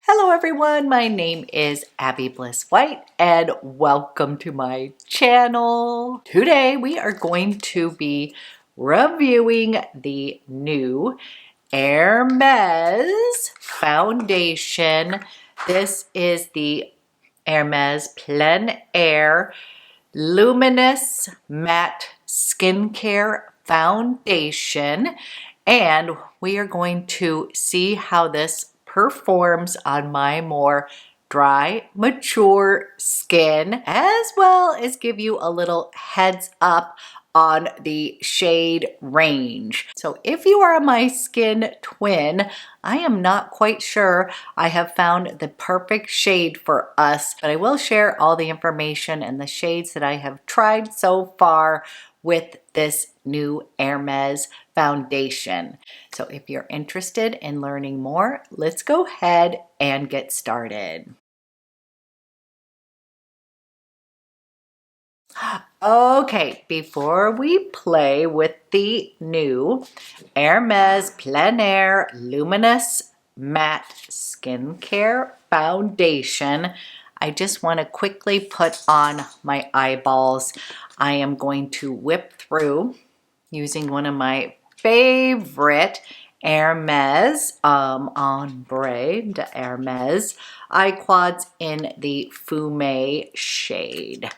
Hello everyone, my name is Abby Bliss White and welcome to my channel. Today we are going to be reviewing the new Hermes foundation. This is the Hermes Plein Luminous Matte Skincare Foundation, and we are going to see how this performs on my more dry, mature skin, as well as give you a little heads up on the shade range. So if you are my skin twin, I am not quite sure I have found the perfect shade for us, but I will share all the information and the shades that I have tried so far with this new Hermes foundation. So if you're interested in learning more, let's go ahead and get started. Okay, before we play with the new Hermes Plein Luminous Matte Skincare Foundation, I just want to quickly put on my eyeballs. I am going to whip through using one of my favorite Hermes Ombre de Hermes eye quads in the Fume shade.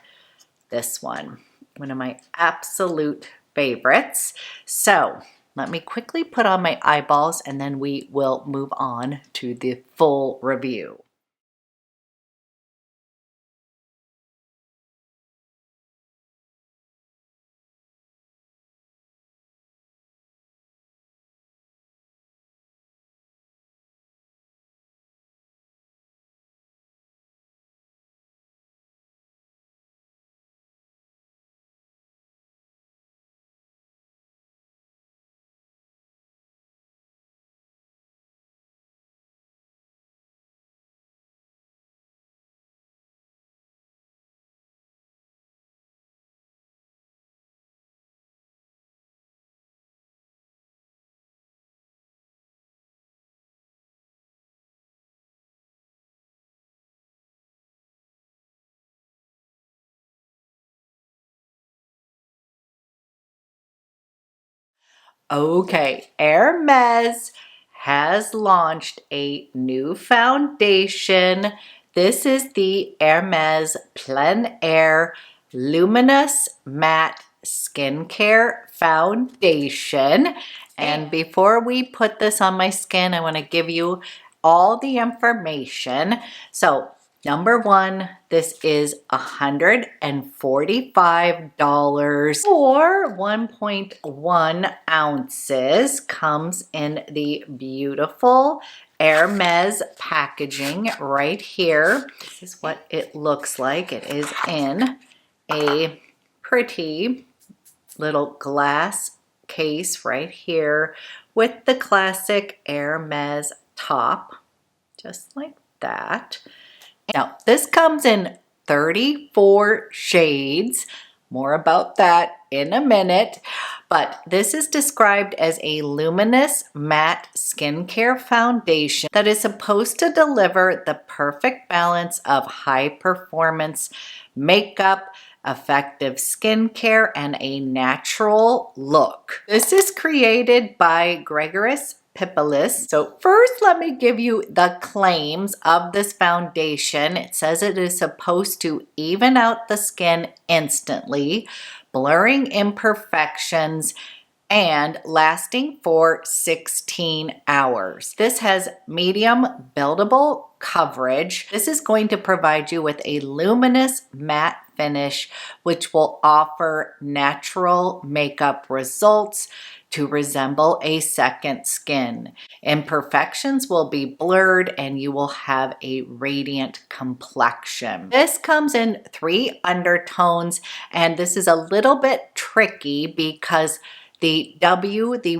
This one of my absolute favorites. So let me quickly put on my eyeballs and then we will move on to the full review. Okay, Hermes has launched a new foundation. This is the Hermes Plein Luminous Matte Skincare Foundation. And before we put this on my skin, I want to give you all the information. So number one, this is $145 for 1.1 ounces. Comes in the beautiful Hermes packaging right here. This is what it looks like. It is in a pretty little glass case right here with the classic Hermes top, just like that. Now, this comes in 34 shades. More about that in a minute. But this is described as a luminous matte skincare foundation that is supposed to deliver the perfect balance of high performance makeup, effective skincare, and a natural look. This is created by Gregorius Pipilis. So first, let me give you the claims of this foundation. It says it is supposed to even out the skin instantly, blurring imperfections, and lasting for 16 hours. This has medium buildable coverage. This is going to provide you with a luminous matte finish, which will offer natural makeup results to resemble a second skin. Imperfections will be blurred and you will have a radiant complexion. This comes in 3 undertones, and this is a little bit tricky because the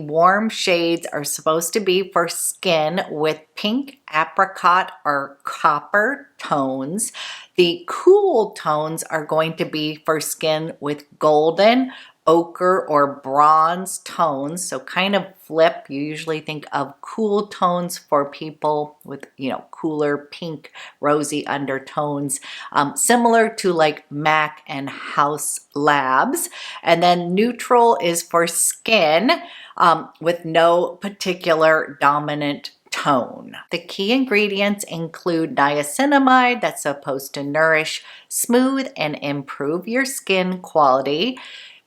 warm shades are supposed to be for skin with pink, apricot, or copper tones. The cool tones are going to be for skin with golden, ochre or bronze tones, so kind of flip. You usually think of cool tones for people with, you know, cooler pink, rosy undertones, similar to like MAC and House Labs. And then neutral is for skin with no particular dominant tone. The key ingredients include niacinamide, that's supposed to nourish, smooth, and improve your skin quality,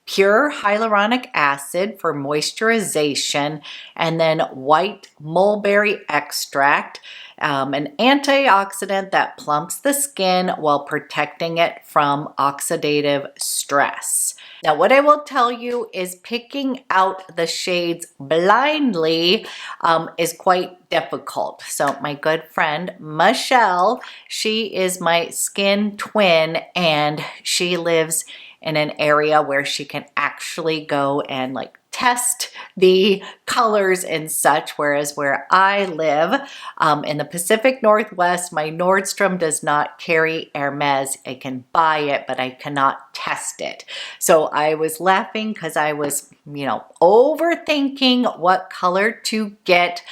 pure hyaluronic acid for moisturization, and then white mulberry extract, an antioxidant that plumps the skin while protecting it from oxidative stress. Now, what I will tell you is picking out the shades blindly is quite difficult. So my good friend Michelle, she is my skin twin, and she lives in an area where she can actually go and like test the colors and such, whereas where I live in the Pacific Northwest, my Nordstrom does not carry Hermes. I can buy it, but I cannot test it. So I was laughing because I was, you know, overthinking what color to get.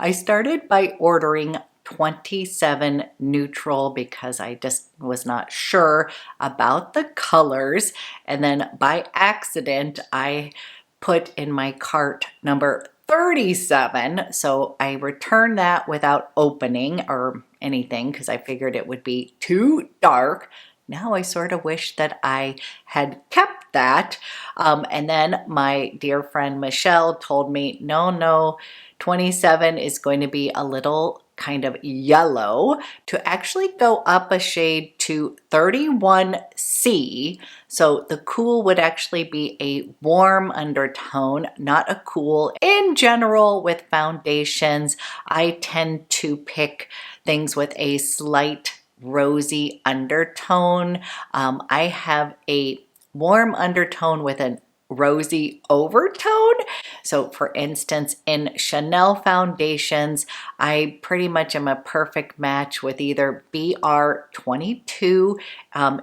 I started by ordering 27 neutral because I just was not sure about the colors, and then by accident I put in my cart number 37, so I returned that without opening or anything because I figured it would be too dark. Now I sort of wish that I had kept that. And then my dear friend Michelle told me, no, 27 is going to be a little kind of yellow, to actually go up a shade to 31C. So the cool would actually be a warm undertone, not a cool. In general, with foundations, I tend to pick things with a slight rosy undertone. I have a warm undertone with an rosy overtone. So for instance, in Chanel foundations, I pretty much am a perfect match with either BR22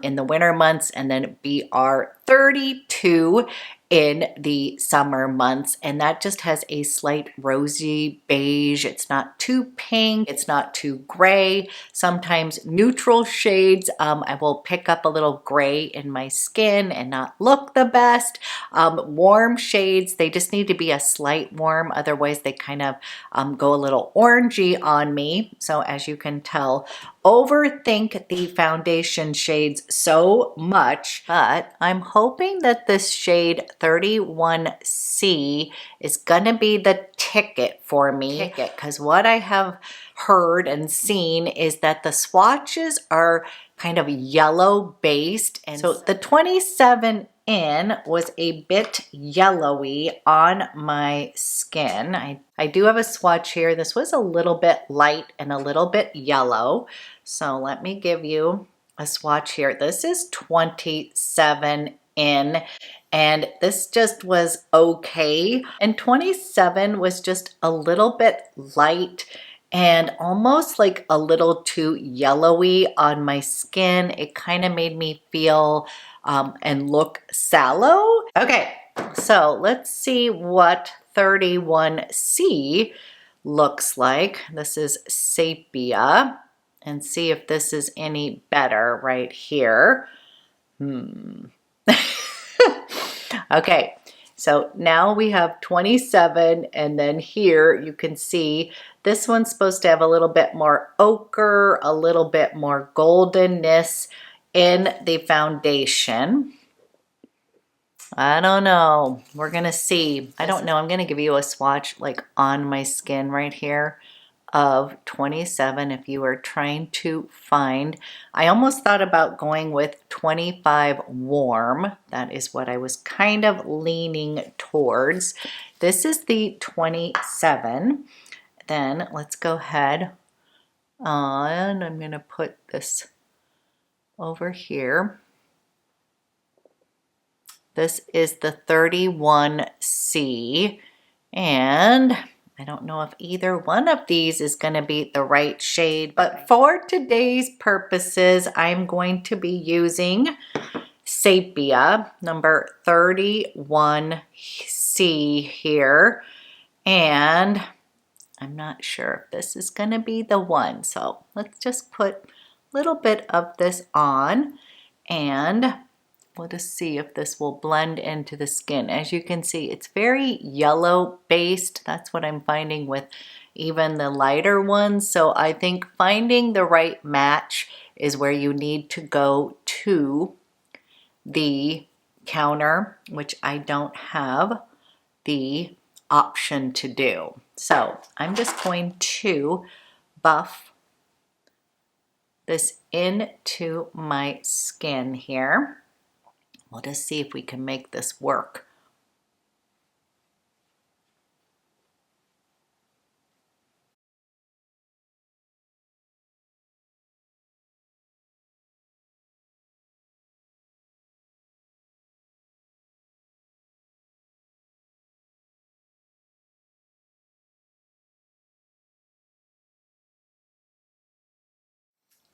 in the winter months and then BR32 in the summer months, and that just has a slight rosy beige. It's not too pink, it's not too gray. Sometimes neutral shades, I will pick up a little gray in my skin and not look the best. Warm shades, they just need to be a slight warm, otherwise they kind of go a little orangey on me. So as you can tell, overthink the foundation shades so much, but I'm hoping that this shade 31C is gonna be the ticket for me, because what I have heard and seen is that the swatches are kind of yellow based, and so the 27 in was a bit yellowy on my skin. I do have a swatch here. This was a little bit light and a little bit yellow. So let me give you a swatch here. This is 27 in, and this just was okay. And 27 was just a little bit light and almost like a little too yellowy on my skin. It kind of made me feel and look sallow. Okay, so let's see what 31C looks like. This is sepia, and see if this is any better right here. Okay, so now we have 27, and then here you can see this one's supposed to have a little bit more ochre, a little bit more goldenness in the foundation. I don't know. We're gonna see. I don't know. I'm gonna give you a swatch like on my skin right here of 27 if you are trying to find. I almost thought about going with 25 warm. That is what I was kind of leaning towards. This is the 27. Then let's go ahead and I'm gonna put this over here. This is the 31C, and I don't know if either one of these is going to be the right shade, but for today's purposes, I'm going to be using Sepia, number 31C here. And I'm not sure if this is going to be the one. So let's just put a little bit of this on and let us see if this will blend into the skin. As you can see, it's very yellow based. That's what I'm finding with even the lighter ones. So I think finding the right match is where you need to go to the counter, which I don't have the option to do. So I'm just going to buff this into my skin here. We'll just see if we can make this work.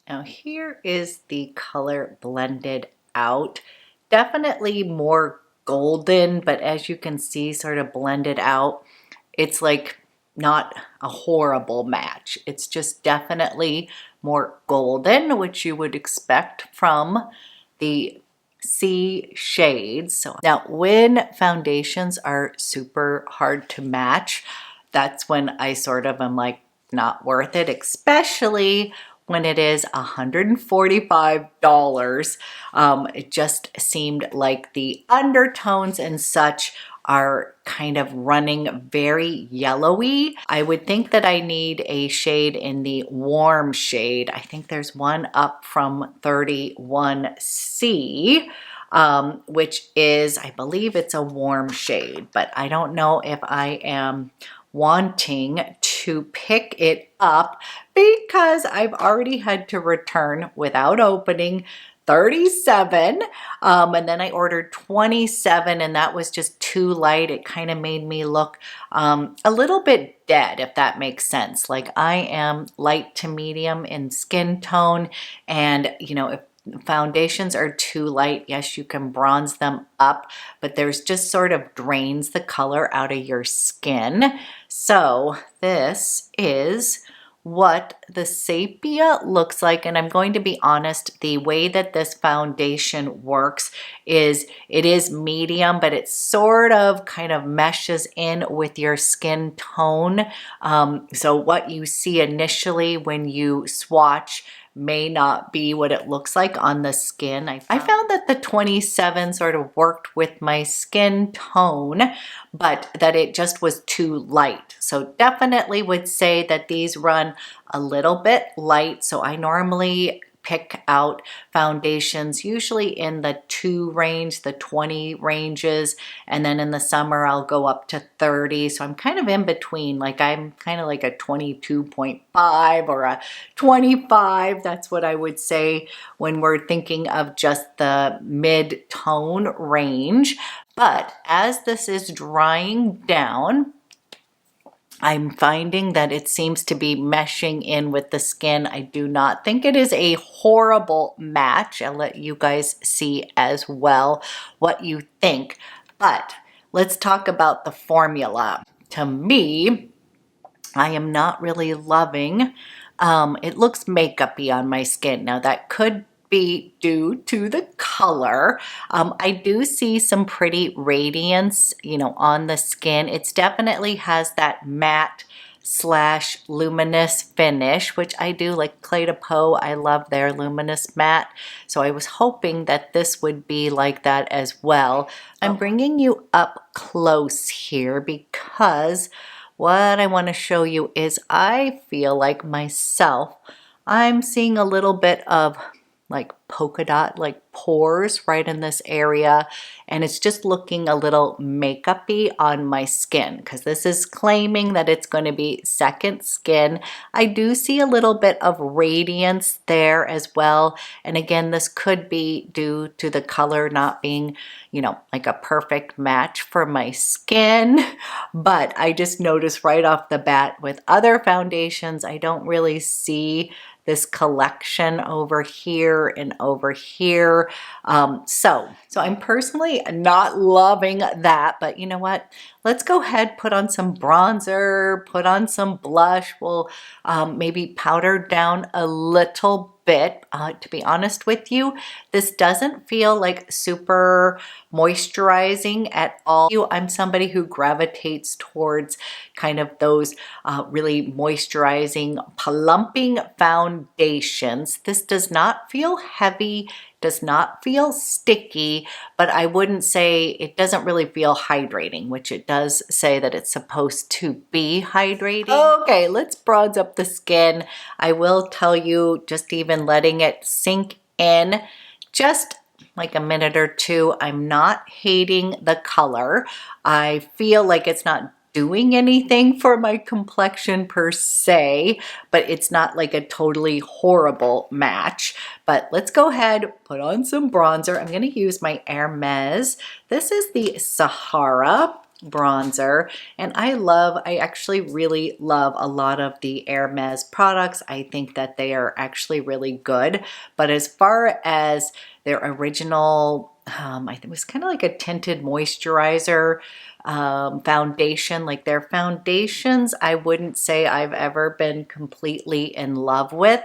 Now here is the color blended out. Definitely more golden, but as you can see, sort of blended out. It's like not a horrible match. It's just definitely more golden, which you would expect from the C shades. So now when foundations are super hard to match, that's when I sort of am like, not worth it, especially when it is $145. It just seemed like the undertones and such are kind of running very yellowy. I would think that I need a shade in the warm shade. I think there's one up from 31C, which is, I believe it's a warm shade, but I don't know if I am wanting to pick it up because I've already had to return without opening 37, and then I ordered 27, and that was just too light. It kind of made me look a little bit dead, if that makes sense. Like I am light to medium in skin tone, and you know, if foundations are too light, yes, you can bronze them up, but there's just sort of drains the color out of your skin. So this is what the sepia looks like, and I'm going to be honest, the way that this foundation works is it is medium, but it sort of kind of meshes in with your skin tone. So what you see initially when you swatch may not be what it looks like on the skin. I found that the 27 sort of worked with my skin tone, but that it just was too light. So definitely would say that these run a little bit light. So I normally pick out foundations usually in the 2 range, the 20 ranges, and then in the summer I'll go up to 30. So I'm kind of in between, like I'm kind of like a 22.5 or a 25. That's what I would say when we're thinking of just the mid-tone range. But as this is drying down, I'm finding that it seems to be meshing in with the skin. I do not think it is a horrible match. I'll let you guys see as well what you think. But let's talk about the formula. To me, I am not really loving, it looks makeup-y on my skin. Now that could be due to the color. I do see some pretty radiance, you know, on the skin. It definitely has that matte slash luminous finish, which I do like. Clé de Peau, I love their luminous matte. So I was hoping that this would be like that as well. I'm bringing you up close here because what I want to show you is I feel like myself, I'm seeing a little bit of like polka dot, like pores right in this area, and it's just looking a little makeup-y on my skin because this is claiming that it's going to be second skin. I do see a little bit of radiance there as well, and again, this could be due to the color not being, you know, like a perfect match for my skin, but I just noticed right off the bat with other foundations, I don't really see this collection over here and over here. So I'm personally not loving that, but you know what? Let's go ahead, put on some bronzer, put on some blush. We'll maybe powder down a little bit. To be honest with you, this doesn't feel like super moisturizing at all. I'm somebody who gravitates towards kind of those really moisturizing, plumping foundations. This does not feel heavy, does not feel sticky, but I wouldn't say it doesn't really feel hydrating, which it does say that it's supposed to be hydrating. Okay, let's bronze up the skin. I will tell you, just even letting it sink in, just like a minute or two, I'm not hating the color. I feel like it's not doing anything for my complexion per se, but it's not like a totally horrible match. But let's go ahead, put on some bronzer. I'm going to use my Hermes. This is the Sahara bronzer, and I actually really love a lot of the Hermes products. I think that they are actually really good. But as far as their original, I think it was kind of like a tinted moisturizer foundation, like their foundations, I wouldn't say I've ever been completely in love with.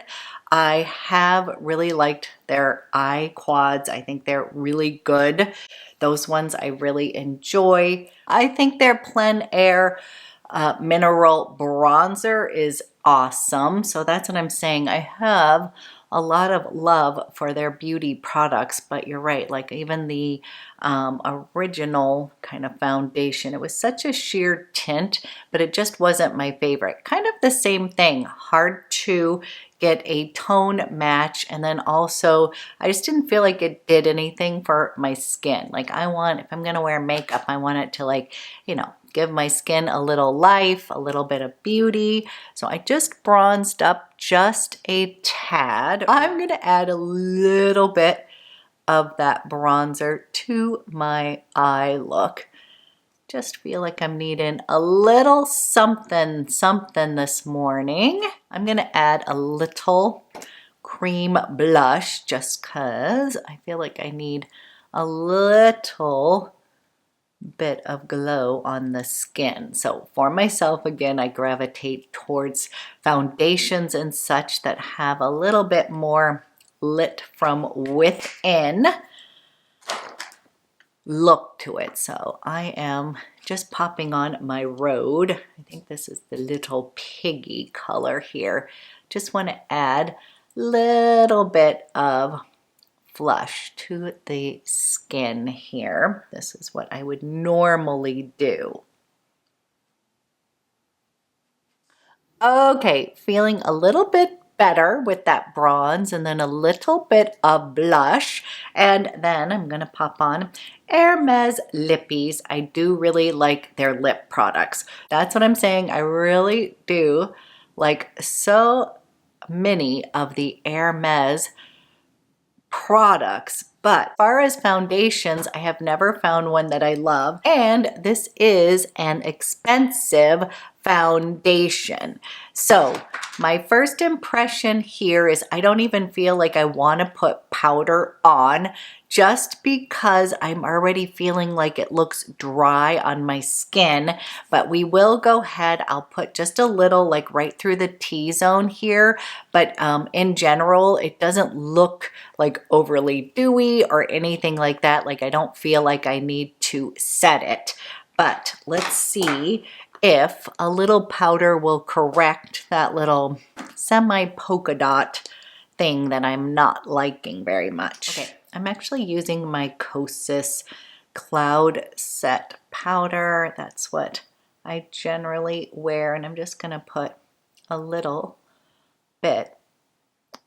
I have really liked their eye quads. I think they're really good. Those ones I really enjoy. I think their Plein Air mineral bronzer is awesome. So that's what I'm saying. I have a lot of love for their beauty products, but you're right, like even the original kind of foundation, it was such a sheer tint, but it just wasn't my favorite. Kind of the same thing, hard to get a tone match, and then also I just didn't feel like it did anything for my skin. Like if I'm gonna wear makeup, I want it to, like, you know, give my skin a little life, a little bit of beauty. So I just bronzed up just a tad. I'm gonna add a little bit of that bronzer to my eye look. Just feel like I'm needing a little something this morning. I'm gonna add a little cream blush just cause I feel like I need a little bit of glow on the skin. So for myself, again, I gravitate towards foundations and such that have a little bit more lit from within look to it. So I am just popping on my RHODE. I think this is the little piggy color here. Just want to add a little bit of flush to the skin here. This is what I would normally do. Okay, feeling a little bit better with that bronze, and then a little bit of blush, and then I'm gonna pop on Hermes lippies. I do really like their lip products. That's what I'm saying. I really do like so many of the Hermes products, but as far as foundations, I have never found one that I love, and this is an expensive foundation. So my first impression here is I don't even feel like I want to put powder on, just because I'm already feeling like it looks dry on my skin. But we will go ahead, I'll put just a little, like right through the T-zone here, but in general it doesn't look like overly dewy or anything like that. Like I don't feel like I need to set it. But let's see if a little powder will correct that little semi polka dot thing that I'm not liking very much. Okay, I'm actually using my KOSAS Cloud Set powder. That's what I generally wear, and I'm just gonna put a little bit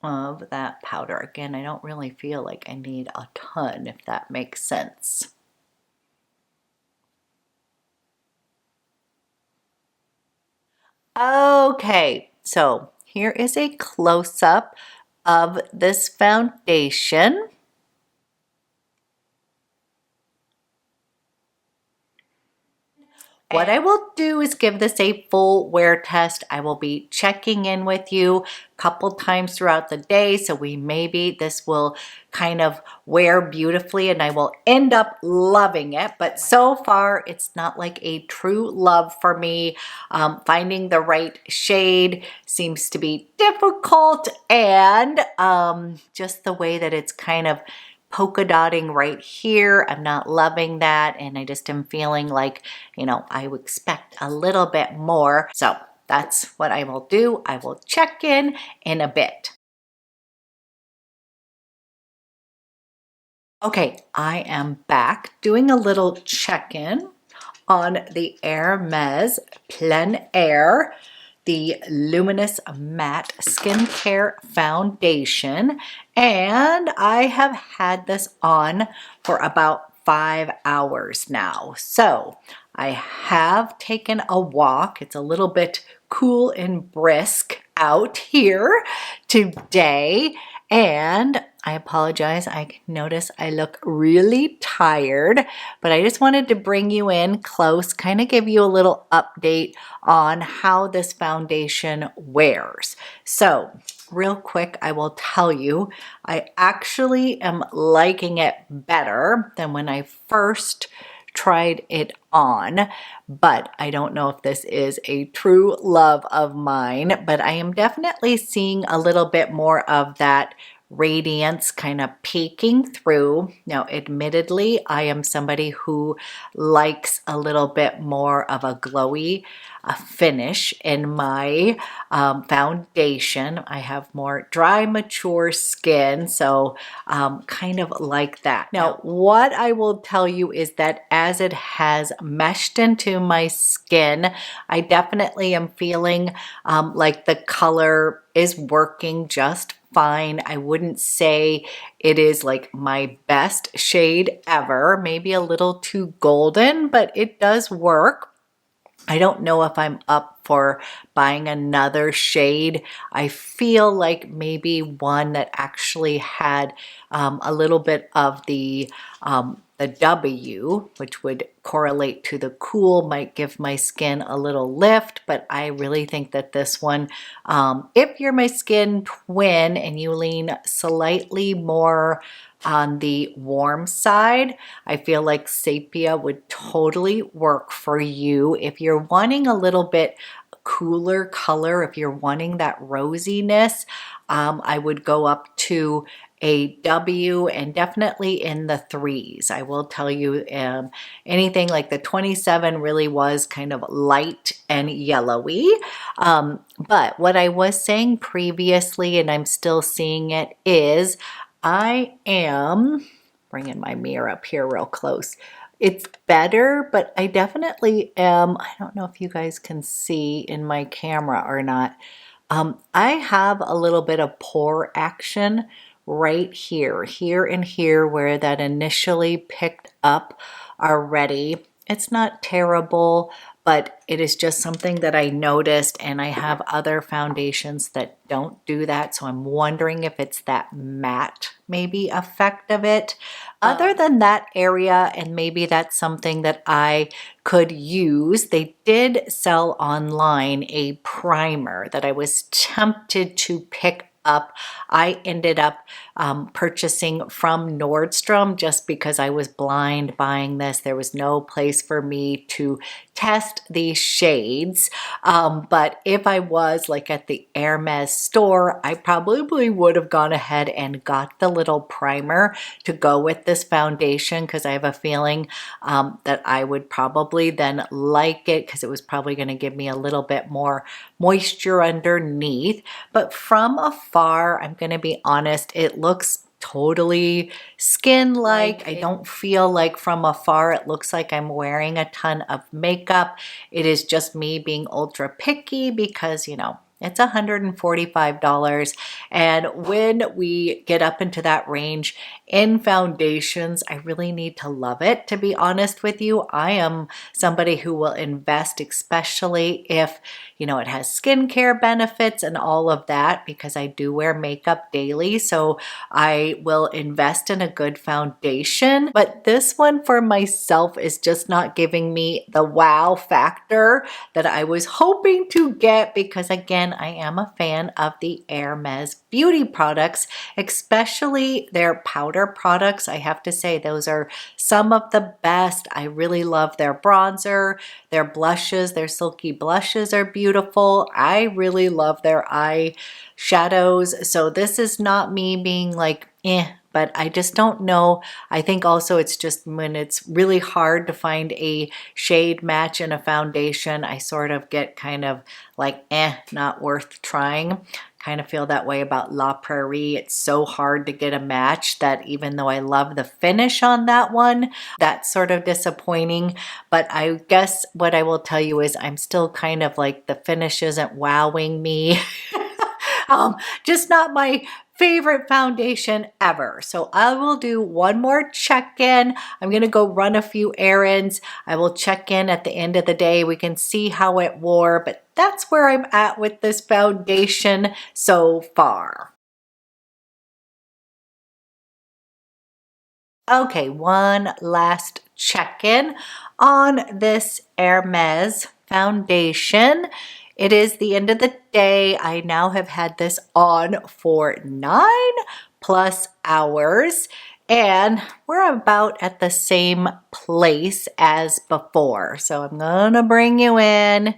of that powder. Again, I don't really feel like I need a ton, if that makes sense. Okay, so here is a close-up of this foundation. What I will do is give this a full wear test. I will be checking in with you a couple times throughout the day, so maybe this will kind of wear beautifully and I will end up loving it. But so far, it's not like a true love for me. Finding the right shade seems to be difficult, and just the way that it's kind of polka dotting right here, I'm not loving that, and I just am feeling like, you know, I would expect a little bit more. So that's what I will do. I will check in a bit. Okay, I am back doing a little check-in on the Hermes Plein Air, the Luminous Matte Skincare Foundation, and I have had this on for about 5 hours now. So I have taken a walk. It's a little bit cool and brisk out here today, and I apologize. I notice I look really tired, but I just wanted to bring you in close, kind of give you a little update on how this foundation wears. So real quick, I will tell you, I actually am liking it better than when I first tried it on, but I don't know if this is a true love of mine, but I am definitely seeing a little bit more of that radiance kind of peeking through. Now, admittedly, I am somebody who likes a little bit more of a glowy finish in my foundation. I have more dry, mature skin, so kind of like that. Now, what I will tell you is that as it has meshed into my skin, I definitely am feeling like the color is working just fine. I wouldn't say it is like my best shade ever, maybe a little too golden, but it does work. I don't know if I'm up for buying another shade. I feel like maybe one that actually had a little bit of the W, which would correlate to the cool, might give my skin a little lift, but I really think that this one, if you're my skin twin and you lean slightly more on the warm side, I feel like sepia would totally work for you. If you're wanting a little bit cooler color, if you're wanting that rosiness, I would go up to a W and definitely in the 3s. I will tell you, anything like the 27 really was kind of light and yellowy. But what I was saying previously, and I'm still seeing it, is I am bringing my mirror up here real close. It's better, but I definitely am, I don't know if you guys can see in my camera or not. I have a little bit of pore action right here and here where that initially picked up already. It's not terrible, but it is just something that I noticed, and I have other foundations that don't do that, so I'm wondering if it's that matte maybe effect of it. Other than that area, and maybe that's something that I could use, they did sell online a primer that I was tempted to pick up. I ended up purchasing from Nordstrom just because I was blind buying this. There was no place for me to test these shades. But if I was like at the Hermes store, I probably would have gone ahead and got the little primer to go with this foundation, because I have a feeling that I would probably then like it, because it was probably going to give me a little bit more moisture underneath. But from afar, I'm going to be honest, it looks totally skin-like. I don't feel like from afar it looks like I'm wearing a ton of makeup. It is just me being ultra picky because, you know, it's $145. And when we get up into that range in foundations, I really need to love it, to be honest with you. I am somebody who will invest, especially if, you know, it has skincare benefits and all of that, because I do wear makeup daily. So I will invest in a good foundation. But this one for myself is just not giving me the wow factor that I was hoping to get, because again, I am a fan of the Hermes beauty products, especially their powder products. I have to say those are some of the best. I really love their bronzer, their blushes, their silky blushes are beautiful. I really love their eye shadows. So this is not me being like, but I just don't know. I think also it's just when it's really hard to find a shade match in a foundation, I sort of get kind of like, not worth trying. Kind of feel that way about La Prairie. It's so hard to get a match that even though I love the finish on that one, that's sort of disappointing. But I guess what I will tell you is I'm still kind of like, the finish isn't wowing me. Just not my favorite foundation ever. So I will do one more check-in. I'm going to go run a few errands. I will check in at the end of the day. We can see how it wore, but that's where I'm at with this foundation so far. Okay, one last check-in on this Hermes foundation. It is the end of the day. I now have had this on for 9+ hours, and we're about at the same place as before. So I'm gonna bring you in.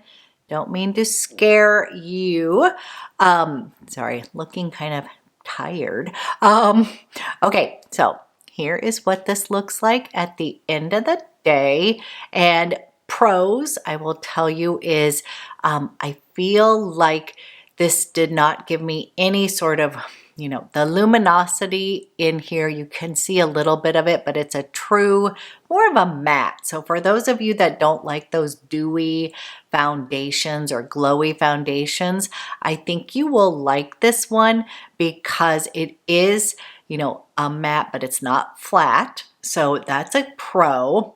Don't mean to scare you. Sorry, looking kind of tired. Okay, so here is what this looks like at the end of the day. And pros, I will tell you, is I feel like this did not give me any sort of, you know, the luminosity in here. You can see a little bit of it, but it's a true, more of a matte. So for those of you that don't like those dewy foundations or glowy foundations, I think you will like this one because it is, you know, a matte, but it's not flat. So that's a pro.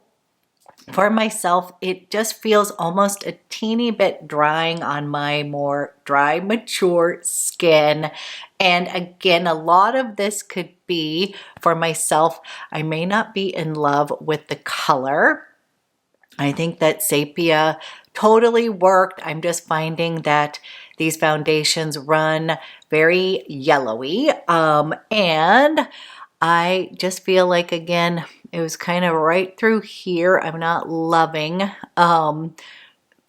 For myself, it just feels almost a teeny bit drying on my more dry, mature skin. And again, a lot of this could be, for myself, I may not be in love with the color. I think that sepia totally worked. I'm just finding that these foundations run very yellowy. And I just feel like, again, it was kind of right through here. I'm not loving the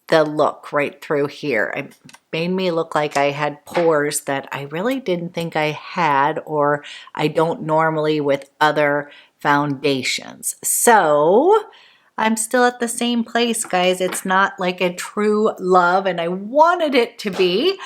look right through here. It made me look like I had pores that I really didn't think I had, or I don't normally with other foundations. So I'm still at the same place, guys. It's not like a true love, and I wanted it to be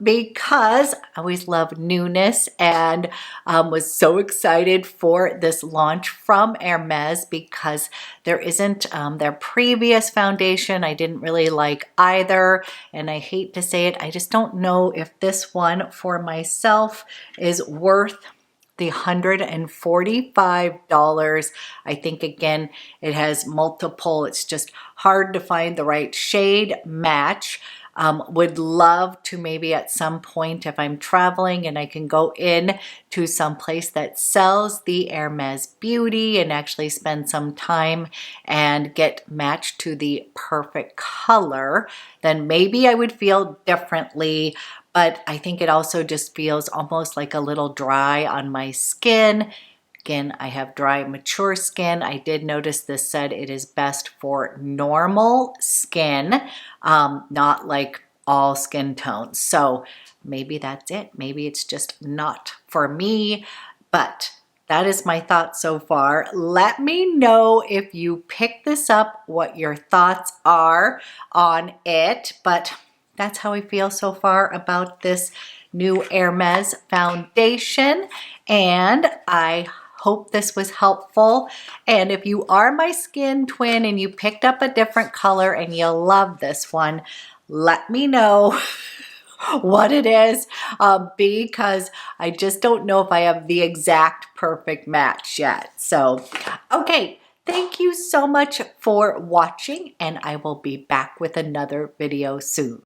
because I always love newness, and was so excited for this launch from Hermes because there isn't their previous foundation. I didn't really like either, and I hate to say it, I just don't know if this one for myself is worth the $145. I think, again, it has multiple, it's just hard to find the right shade match. Would love to maybe at some point, if I'm traveling and I can go in to some place that sells the Hermes Beauty and actually spend some time and get matched to the perfect color, then maybe I would feel differently. But I think it also just feels almost like a little dry on my skin. Again, I have dry, mature skin. I did notice this said it is best for normal skin, not like all skin tones. So maybe that's it. Maybe it's just not for me, but that is my thoughts so far. Let me know if you pick this up, what your thoughts are on it. But that's how I feel so far about this new Hermes foundation. And I hope this was helpful. And if you are my skin twin and you picked up a different color and you love this one, let me know. what it is, because I just don't know if I have the exact perfect match yet. So, okay, thank you so much for watching, and I will be back with another video soon.